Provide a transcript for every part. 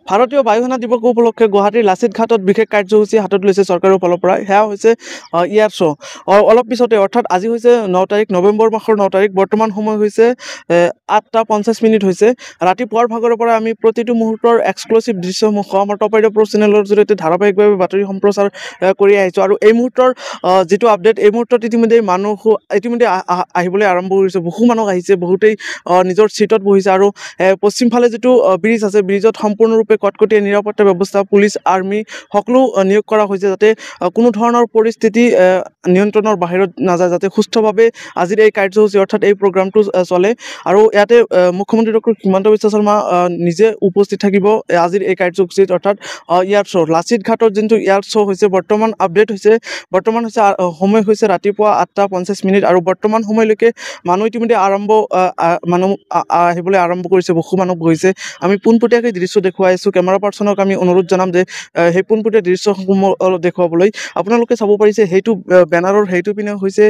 ভাৰতীয় বায়ুসেনা দিৱস উপলক্ষে গুৱাহাটীৰ লাচিত ঘাটত বিশেষ কাৰ্যসূচী হাতত লৈছে চৰকাৰৰ ফালৰ পৰা। সেয়া হৈছে ইয়াৰ শ্ব'। অলপ পিছতে অৰ্থাৎ আজি হৈছে 9 তাৰিখ, নৱেম্বৰ মাহৰ 9 তাৰিখ। বৰ্তমান সময় হৈছে 8:50 হৈছে। ৰাতিপুৱাৰ ভাগৰ পৰা আমি প্ৰতিটো মুহূৰ্তৰ এক্সক্লুচিভ দৃশ্যসমূহ আমাৰ টপ আইডিয়া প্ৰ' চেনেলৰ জৰিয়তে ধাৰাবাহিকভাৱে বাতৰি সম্প্ৰচাৰ কৰি আহিছোঁ। আৰু এই মুহূৰ্তৰ যিটো আপডেট, এই মুহূৰ্তত ইতিমধ্যে আহিবলৈ আৰম্ভ কৰিছে। বহু মানুহ আহিছে, বহুতেই নিজৰ ছিটত বহিছে। আৰু পশ্চিম ফালে যিটো ব্ৰিজ আছে, ব্ৰিজত সম্পূৰ্ণৰূপে কটকটীয়া নিৰাপত্তা ব্যৱস্থা, পুলিচ আৰ্মি সকলো নিয়োগ কৰা হৈছে, যাতে কোনো ধৰণৰ পৰিস্থিতি নিয়ন্ত্ৰণৰ বাহিৰত নাযায়, যাতে সুস্থভাৱে আজিৰ এই কাৰ্যসূচী অৰ্থাৎ এই প্ৰগ্ৰামটো চলে। আৰু ইয়াতে মুখ্যমন্ত্ৰী ডক্টৰ হিমন্ত বিশ্ব শৰ্মা নিজে উপস্থিত থাকিব আজিৰ এই কাৰ্যসূচীত, অৰ্থাৎ ইয়াৰ শ্ব'। লাচিত ঘাটত যোনটো ইয়াৰ শ্ব' হৈছে, বৰ্তমান আপডেট হৈছে, সময় হৈছে ৰাতিপুৱা 8:50। আৰু বৰ্তমান সময়লৈকে মানুহ ইতিমধ্যে আহিবলৈ আৰম্ভ কৰিছে, বহু মানুহ বহিছে। আমি পোনপটীয়াকৈ দৃশ্য দেখুৱাই আছোঁ। কেমেৰা পাৰ্চনক আমি অনুৰোধ জনাম যে সেই পোনপটীয়া দৃশ্যসমূহ অলপ দেখুৱাবলৈ। আপোনালোকে চাব পাৰিছে, সেইটো বেনাৰৰ সেইটো পিনে হৈছে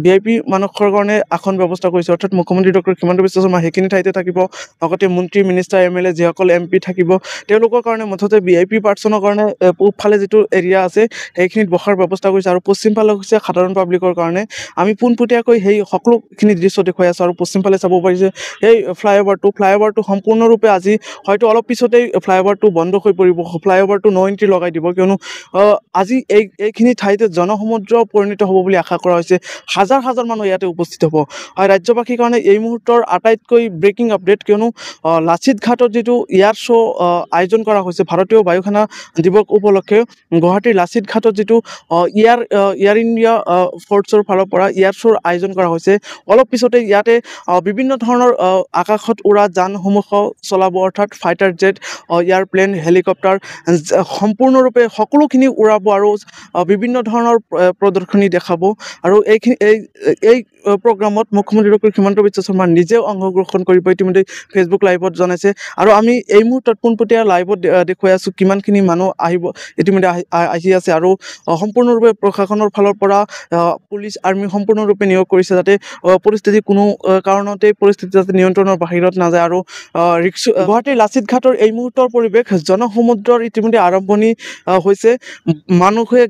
VIP মানুহৰ কাৰণে আসন ব্যৱস্থা কৰিছে, অৰ্থাৎ মুখ্যমন্ত্ৰী ডক্টৰ হিমন্ত বিশ্ব শৰ্মা সেইখিনি ঠাইতে থাকিব। লগতে মন্ত্ৰী, মিনিষ্টাৰ, MLA যিসকল MP থাকিব, তেওঁলোকৰ কাৰণে মুঠতে VIP পাৰ্চনৰ কাৰণে পূবফালে যিটো এৰিয়া আছে সেইখিনিত বহাৰ ব্যৱস্থা কৰিছে। আৰু পশ্চিম ফালে হৈছে সাধাৰণ পাব্লিকৰ কাৰণে। আমি পোনপটীয়াকৈ সেই সকলোখিনি দৃশ্য দেখুৱাই আছোঁ। আৰু পশ্চিম ফালে চাব পাৰিছে এই ফ্লাইঅভাৰটো সম্পূৰ্ণৰূপে আজি হয়তো অলপ পিছতেই ফ্লাইঅভাৰটো বন্ধ হৈ পৰিব। ফ্লাইঅভাৰটো ন' এণ্ট্ৰি লগাই দিব, কিয়নো আজি এইখিনি ঠাইতে জনসমুদ্ৰ পৰিণত হ'ব বুলি আশা কৰা হৈছে। হাজাৰ হাজাৰ মানুহ ইয়াতে উপস্থিত হ'ব। ৰাজ্যবাসীৰ কাৰণে এই মুহূৰ্তৰ আটাইতকৈ ব্ৰেকিং আপডেট, কিয়নো লাচিত ঘাটত যিটো ইয়াৰ শ্ব' আয়োজন কৰা হৈছে ভাৰতীয় বায়ুসেনা দিৱস উপলক্ষে, গুৱাহাটীৰ লাচিত ঘাটত যিটো এয়াৰ ইণ্ডিয়া ফ'ৰ্চৰ ফালৰ পৰা ইয়াৰ শ্বৰ আয়োজন কৰা হৈছে। অলপ পিছতে ইয়াতে বিভিন্ন ধৰণৰ আকাশত উৰা যানসমূহ চলাব, অৰ্থাৎ ফাইটাৰ জেট, এয়াৰপ্লেন, হেলিকপ্টাৰ সম্পূৰ্ণৰূপে সকলোখিনি উৰাব আৰু বিভিন্ন ধৰণৰ প্ৰদৰ্শনী দেখাব। আৰু এই প্ৰগ্ৰামত মুখ্যমন্ত্ৰী ডক্টৰ হিমন্ত বিশ্ব শৰ্মা নিজেও অংশগ্ৰহণ কৰিব, ইতিমধ্যে ফেচবুক লাইভত জনাইছে। আৰু আমি এই মুহূৰ্তত পোনপটীয়া লাইভত দেখুৱাই আছোঁ কিমানখিনি মানুহ ইতিমধ্যে আহি আছে। আৰু সম্পূৰ্ণৰূপে প্ৰশাসনৰ ফালৰ পৰা পুলিচ আৰ্মি সম্পূৰ্ণৰূপে নিয়োগ কৰিছে, যাতে পৰিস্থিতি কোনো কাৰণতে যাতে নিয়ন্ত্ৰণৰ বাহিৰত নাযায়। আৰু গুৱাহাটীৰ লাচিত ঘাটৰ এই মুহূৰ্তৰ পৰিৱেশ, জনসমুদ্ৰৰ ইতিমধ্যে আৰম্ভণি হৈছে। মানুহে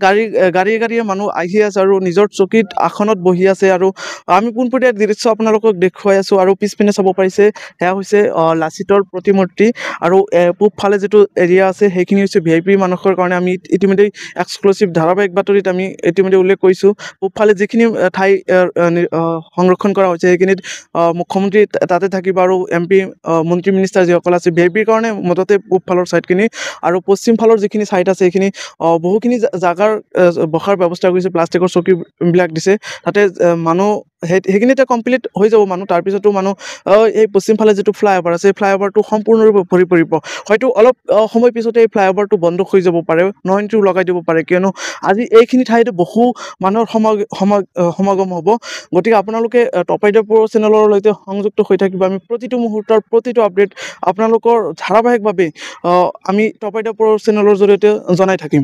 গাড়ীয়ে মানুহ আহি আছে আৰু নিজৰ চকীত আসনত বহি আছে। আৰু আমি পোনপটীয়া দৃশ্য আপোনালোকক দেখুৱাই আছোঁ। আৰু পিছপিনে চাব পাৰিছে, সেয়া হৈছে লাচিতৰ প্ৰতিমূৰ্তি। আৰু পূবফালে যিটো এৰিয়া আছে সেইখিনি হৈছে VIP মানুহৰ কাৰণে। আমি ইতিমধ্যে এক্সক্লুচিভ ধাৰাবাহিক বাতৰিত আমি ইতিমধ্যে উল্লেখ কৰিছোঁ। পূবফালে যিখিনি ঠাই সংৰক্ষণ কৰা হৈছে সেইখিনিত মুখ্যমন্ত্ৰী তাতে থাকিব, আৰু MP, মন্ত্ৰী, মিনিষ্টাৰ যিসকল আছে। VIPৰ কাৰণে মুঠতে পূবফালৰ ছাইডখিনি। আৰু পশ্চিম ফালৰ যিখিনি ছাইড আছে সেইখিনি বহুখিনি জাগাৰ বহাৰ ব্যৱস্থা কৰিছে, প্লাষ্টিকৰ চকীবিলাক দিছে, তাতে মানুহ সেইখিনিতে কমপ্লিট হৈ যাব মানুহ। তাৰপিছতো মানুহ এই পশ্চিম ফালে যিটো ফ্লাইঅভাৰ আছে, ফ্লাইঅভাৰটো সম্পূৰ্ণৰূপে ভৰি পৰিব। হয়তো অলপ সময় পিছতে এই ফ্লাইঅভাৰটো বন্ধ হৈ যাব পাৰে, ন' এণ্ট্ৰিও লগাই দিব পাৰে, কিয়নো আজি এইখিনি ঠাইতে বহু মানুহৰ সমাগম হ'ব। গতিকে আপোনালোকে টপ আইডিয়া প্ৰ' চেনেলৰ সৈতে সংযুক্ত হৈ থাকিব। আমি প্ৰতিটো মুহূৰ্তৰ প্ৰতিটো আপডেট আপোনালোকৰ ধাৰাবাহিকভাৱে আমি টপ আইডিয়া প্ৰ' চেনেলৰ জৰিয়তে জনাই থাকিম।